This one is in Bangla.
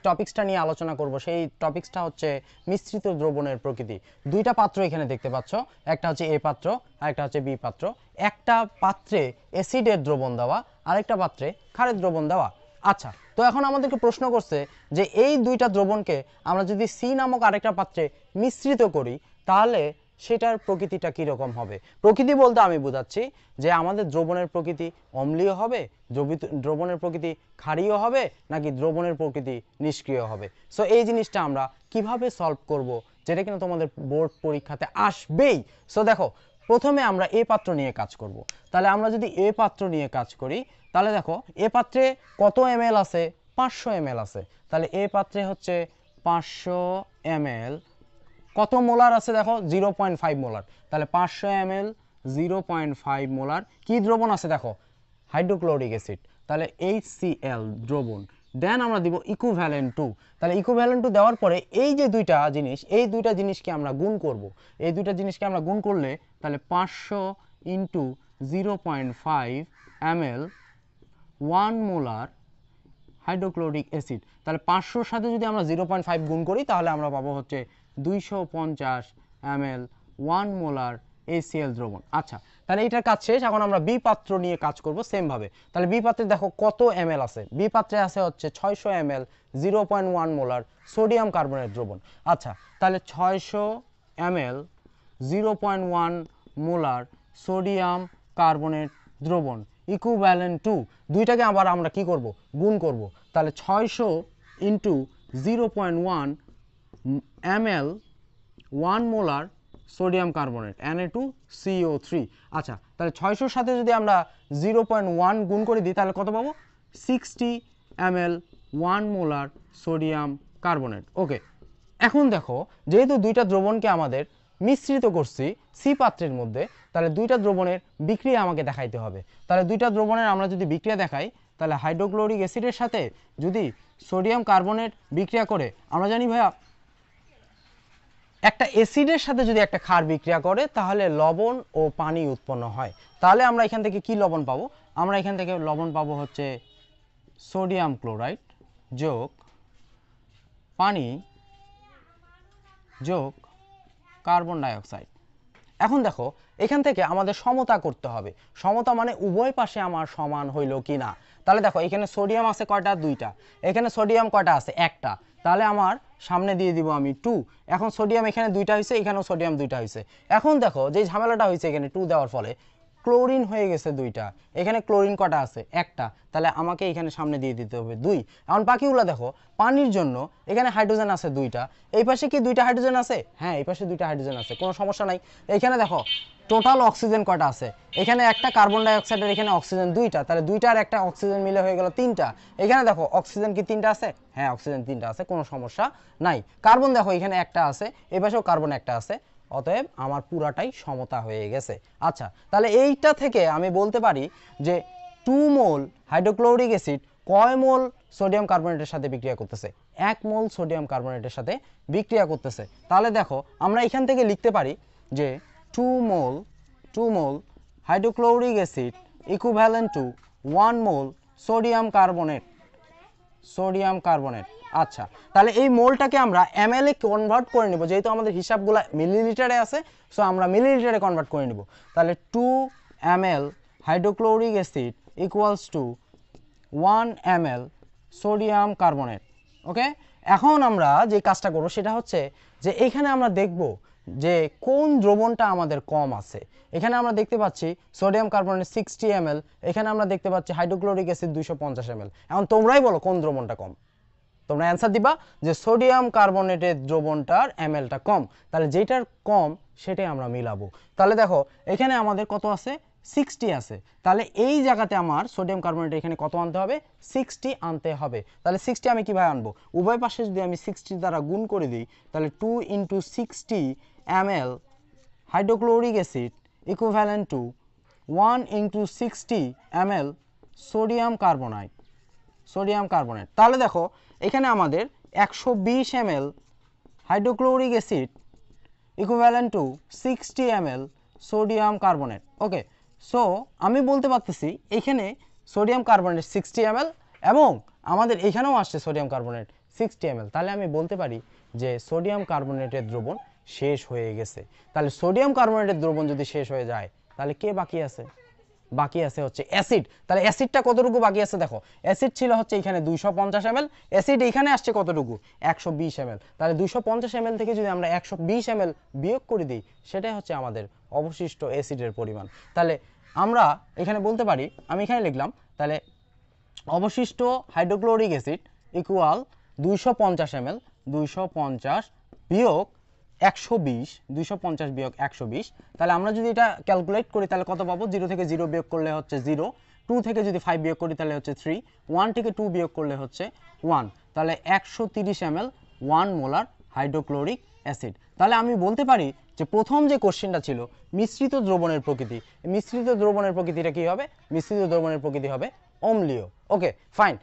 টপিকসটা নিয়ে আলোচনা করব সেই টপিকসটা হচ্ছে মিশ্রিত দ্রবণের প্রকৃতি। দুইটা পাত্র এখানে দেখতে পাচ্ছ, একটা হচ্ছে এ পাত্র আর একটা হচ্ছে বি পাত্র। একটা পাত্রে অ্যাসিডের দ্রবণ দেওয়া, আরেকটা পাত্রে ক্ষারের দ্রবণ দেওয়া। আচ্ছা, তো এখন আমাদেরকে প্রশ্ন করছে যে এই দুইটা দ্রবণকে আমরা যদি সি নামক আরেকটা পাত্রে মিশ্রিত করি তাহলে সেটার প্রকৃতিটা কীরকম হবে। প্রকৃতি বলতে আমি বোঝাচ্ছি যে আমাদের দ্রবণের প্রকৃতি অম্লীয় হবে, দ্রবণের প্রকৃতি ক্ষারীয় হবে, নাকি দ্রবণের প্রকৃতি নিষ্ক্রিয় হবে। সো এই জিনিসটা আমরা কিভাবে সলভ করব, যেটা কিনা তোমাদের বোর্ড পরীক্ষাতে আসবেই। সো দেখো, প্রথমে আমরা এ পাত্র নিয়ে কাজ করব। তাহলে আমরা যদি এ পাত্র নিয়ে কাজ করি তাহলে দেখো এ পাত্রে কত ml আছে, 500 ml আছে। তাহলে এ পাত্রে হচ্ছে 500 ml, কত মোলার আছে দেখো 0.5 মোলার। তাহলে 500 ml 0.5 মোলার কি দ্রবণ আছে দেখো, হাইড্রোক্লোরিক অ্যাসিড। তাহলে HCl দ্রবণ। দেন আমরা দিব ইকুইভ্যালেন্ট টু। তাহলে ইকুইভ্যালেন্ট টু দেওয়ার পরে এই যে দুইটা জিনিস, এই দুইটা জিনিসকে আমরা গুণ করব। এই দুইটা জিনিসকে আমরা গুণ করলে তাহলে 500 into 0.5 ml 1 molar hydrochloric acid. তাহলে 500-র সাথে যদি আমরা 0.5 গুণ করি তাহলে আমরা পাবো হচ্ছে 250 ml 1 মোলার HCl দ্রবণ। আচ্ছা, তাহলে এটার কাজ শেষ। এখন আমরা বি পাত্র নিয়ে কাজ করব সেম ভাবে। তাহলে বি পাত্রে দেখো কত ml আছে, বি পাত্রে আছে হচ্ছে 600 ml 0.1 মোলার সোডিয়াম কার্বনেট দ্রবণ। আচ্ছা, তাহলে 600 ml 0.1 মোলার সোডিয়াম কার্বনেট দ্রবণ ইকুইভ্যালেন্ট টু, দুইটাকে আবার আমরা কি করব, গুণ করব। তাহলে 600 into 0.1 ml 1 molar sodium carbonate Na2CO3। আচ্ছা, তাহলে 600-র সাথে যদি আমরা 0.1 গুণ করে দিই তাহলে কত পাবো, 60 ml 1 molar sodium carbonate. Okay, এখন দেখো যেহেতু দুইটা দ্রবণকে আমাদের মিশ্রিত করছি সি পাত্রের মধ্যে, তাহলে দুইটা দ্রবণের বিক্রিয়া আমাকে দেখাইতে হবে। তাহলে দুইটা দ্রবণের আমরা যদি বিক্রিয়া দেখাই তাহলে হাইড্রোক্লোরিক অ্যাসিডের সাথে যদি সোডিয়াম কার্বনেট বিক্রিয়া করে, আমরা জানি ভাইয়া একটা অ্যাসিডের সাথে যদি একটা ক্ষার বিক্রিয়া করে তাহলে লবণ ও পানি উৎপন্ন হয়। তাহলে আমরা এখান থেকে কি লবণ পাবো, আমরা এখান থেকে লবণ পাবো হচ্ছে সোডিয়াম ক্লোরাইড যোগ পানি যোগ কার্বন ডাইঅক্সাইড। এখন দেখো এখান থেকে আমাদের সমতা করতে হবে। সমতা মানে উভয় পাশে আমার সমান হইল কি না। তাহলে দেখো এখানে সোডিয়াম আছে কয়টা, দুইটা। এখানে সোডিয়াম কয়টা আছে, একটা। তাহলে আমার সামনে দিয়ে দিব আমি 2। এখন সোডিয়াম এখানে দুইটা হয়েছে, এখানেও সোডিয়াম দুইটা হয়েছে। এখন দেখো যে ঝামেলাটা হয়েছে এখানে 2 দেওয়ার ফলে ক্লোরিন হয়ে গেছে দুইটা। এখানে ক্লোরিন কটা আছে, একটা। তাহলে আমাকে এখানে সামনে দিয়ে দিতে হবে 2। এখন বাকিগুলো দেখো, পানির জন্য এখানে হাইড্রোজেন আছে দুইটা, এই পাশে কি দুইটা হাইড্রোজেন আছে, হ্যাঁ এই পাশে দুইটা হাইড্রোজেন আছে, কোনো সমস্যা নাই। এখানে দেখো টোটাল অক্সিজেন কটা আছে, এখানে একটা, কার্বন ডাইঅক্সাইডের এখানে অক্সিজেন দুইটা, তাহলে দুইটা আর একটা অক্সিজেন মিলে হয়ে গেল 3টা। এখানে দেখো অক্সিজেন কি 3টা আছে, হ্যাঁ অক্সিজেন 3টা আছে, কোনো সমস্যা নাই। কার্বন দেখো এখানে একটা আছে, এই পাশেও কার্বন একটা আছে, অতএব আমার পুরাটাই সমতা হয়ে গেছে। আচ্ছা, তাহলে এইটা থেকে আমি বলতে পারি যে 2 মোল হাইড্রোক্লোরিক অ্যাসিড কয় মোল সোডিয়াম কার্বনেটের সাথে বিক্রিয়া করতেছে, 1 মোল সোডিয়াম কার্বনেটের সাথে বিক্রিয়া করতেছে। তাহলে দেখো আমরা এখান থেকে লিখতে পারি যে 2 mole hydrochloric acid equivalent to 1 mole sodium carbonate. আচ্ছা, তাহলে এই মোলটাকে আমরা ml এ কনভার্ট করে নিব, যেহেতু আমাদের হিসাবগুলো মিলিলিটারে আছে, সো আমরা মিলিলিটারে কনভার্ট করে নিব। তাহলে 2 ml hydrochloric acid equals to 1 ml sodium carbonate. Okay, এখন আমরা যে কাজটা করব সেটা হচ্ছে যে এখানে আমরা দেখব যে কোন দ্রবণটা আমাদের কম আছে। এখানে আমরা দেখতে পাচ্ছি সোডিয়াম কার্বনেট 60 ml, এখানে আমরা দেখতে পাচ্ছি হাইড্রোক্লোরিক অ্যাসিড 250 ml। এখন তোমরাই বলো কোন দ্রবণটা কম, তোমরা অ্যান্সার দিবা যে সোডিয়াম কার্বনেটের দ্রবণটার mlটা কম। তাহলে যেটার কম সেটাই আমরা মিলাবো। তাহলে দেখো এখানে আমাদের কত আছে, 60 আছে। তাহলে এই জায়গাতে আমার সোডিয়াম কার্বনেট এখানে কত আনতে হবে, 60 আনতে হবে। তাহলে 60 আমি কিভাবে আনবো, উভয় পাশে যদি আমি 60 দ্বারা গুণ করে দিই তাহলে 2 × 60 ml hydrochloric acid equivalent to 1 × 60 ml sodium carbonate. তাহলে দেখো এখানে আমাদের 120 ml hydrochloric acid equivalent two 60 ml sodium carbonate. ওকে, সো আমি বলতে পারতেছি এখানে সোডিয়াম কার্বনেট 60 ml এবং আমাদের এখানেও আসছে সোডিয়াম কার্বনেট 60 ml, তাহলে আমি বলতে পারি যে সোডিয়াম কার্বনেটের দ্রবণ শেষ হয়ে গেছে। তাহলে সোডিয়াম কার্বনেটের দ্রবণ যদি শেষ হয়ে যায় তাহলে কে বাকি আছে? বাকি আছে হচ্ছে অ্যাসিড। তাহলে অ্যাসিডটা কতটুকু বাকি আছে দেখো, অ্যাসিড ছিল হচ্ছে এখানে 250 ml, অ্যাসিড এখানে আসছে কতটুকু 120 ml। তাহলে 250 ml থেকে যদি আমরা 120 ml বিয়োগ করে দিই সেটাই হচ্ছে আমাদের অবশিষ্ট অ্যাসিডের পরিমাণ। তাহলে আমরা এখানে বলতে পারি, আমি এখানে লিখলাম, তাহলে অবশিষ্ট হাইড্রোক্লোরিক অ্যাসিড ইকুয়াল 250 ml, 250 বিয়োগ 120, 250 বিয়োগ 120। তাহলে আমরা যদি এটা ক্যালকুলেট করি তাহলে কত পাবো? 0 থেকে 0 বিয়োগ করলে হচ্ছে 0, 2 থেকে যদি 5 বিয়োগ করি তাহলে হচ্ছে 3, 1 থেকে 2 বিয়োগ করলে হচ্ছে 1। তাহলে 130 ml 1 মোলার হাইড্রোক্লোরিক অ্যাসিড। তাহলে আমি বলতে পারি যে প্রথম যে কোশ্চেনটা ছিল মিশ্রিত দ্রবণের প্রকৃতি, মিশ্রিত দ্রবণের প্রকৃতিটা কি হবে? মিশ্রিত দ্রবণের প্রকৃতি হবে অম্লীয়। Okay fine.